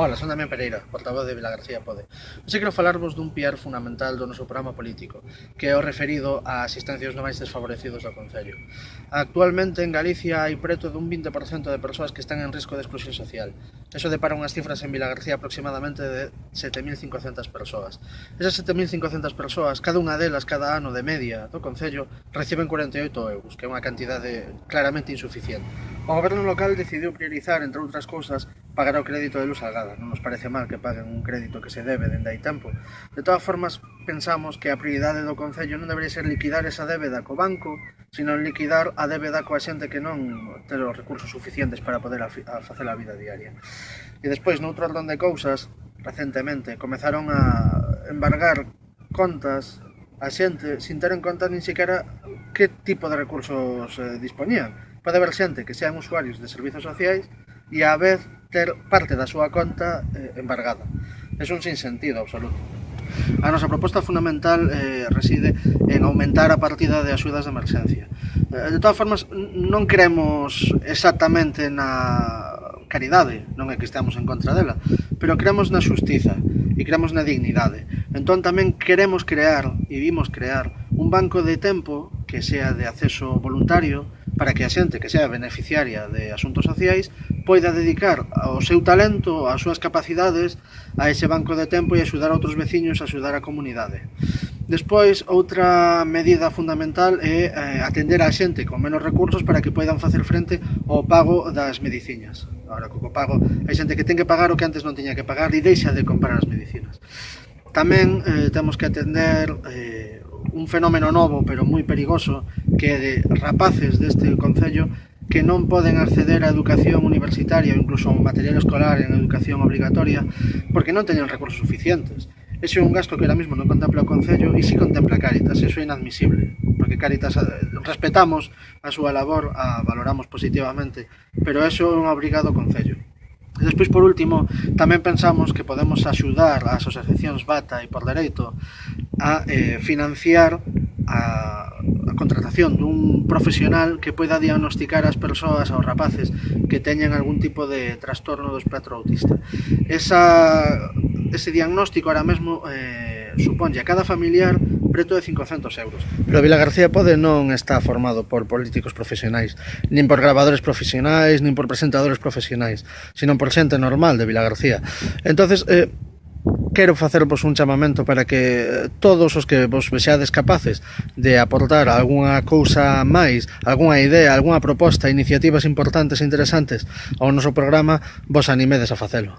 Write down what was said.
Ola, son Damián Pereira, portavoz de Vilagarcía Pode. Hoxe quero falarvos dun piar fundamental do noso programa político, que é o referido a asistencias no máis desfavorecidos do Concello. Actualmente en Galicia hai preto dun 20% de persoas que están en risco de exclusión social. Eso depara unhas cifras en Vilagarcía aproximadamente de 7.500 persoas. Esas 7.500 persoas, cada unha delas, cada ano de media do Concello, reciben 48 euros, que é unha cantidade claramente insuficiente. O goberno local decidiu priorizar, entre outras cousas, pagar o crédito de luz salgada. Non nos parece mal que paguen un crédito que se debe dende hai tempo. De todas formas, pensamos que a prioridade do Concello non debería ser liquidar esa débeda co banco, sino liquidar a débeda coa xente que non ten os recursos suficientes para poder facer a vida diaria. E despois, noutro orden de cousas, recentemente, comezaron a embargar contas a xente sin ter en conta nin sequera que tipo de recursos dispoñían. Pode haber xente que sean usuarios de servizos sociais e á vez ter parte da súa conta embargada. É un sinsentido absoluto. A nosa proposta fundamental reside en aumentar a partida de axudas de emerxencia. De todas formas, non creemos exactamente na caridade, non é que estamos en contra dela, pero creemos na xustiza e creemos na dignidade. Entón tamén queremos crear, e vimos crear, un banco de tempo que sea de acceso voluntario para que a xente que sea beneficiaria de asuntos sociais poida dedicar o seu talento, as súas capacidades a ese banco de tempo e axudar a outros veciños a axudar a comunidade. Despois, outra medida fundamental é atender a xente con menos recursos para que poidan facer frente ao pago das medicinas. Agora, co pago, hai xente que ten que pagar o que antes non tiña que pagar e deixa de comprar as medicinas. Tamén temos que atender un fenómeno novo, pero moi perigoso, que é de rapaces deste Concello que non poden acceder á educación universitaria ou incluso a un material escolar en educación obligatoria porque non teñen recursos suficientes. Ese é un gasto que ahora mesmo non contempla o Concello e si contempla Cáritas. Eso é inadmisible, porque Cáritas respetamos a súa labor, a valoramos positivamente, pero eso é un obrigado ao Concello. E despois, por último, tamén pensamos que podemos axudar as asociacións Bata e Por Dereito a financiar a contratación dun profesional que poida diagnosticar as persoas, aos rapaces que teñen algún tipo de trastorno do espectro autista. Ese diagnóstico ahora mesmo suponlle a cada familiar preto de 500 euros. Pero Vilagarcía Pode non está formado por políticos profesionais, nin por gravadores profesionais, nin por presentadores profesionais, sino por xente normal de Vilagarcía. Entonces, quero facervos un chamamento para que todos os que vos vexades capaces de aportar algunha cousa máis, algunha idea, algunha proposta, iniciativas importantes e interesantes ao noso programa, vos animedes a facelo.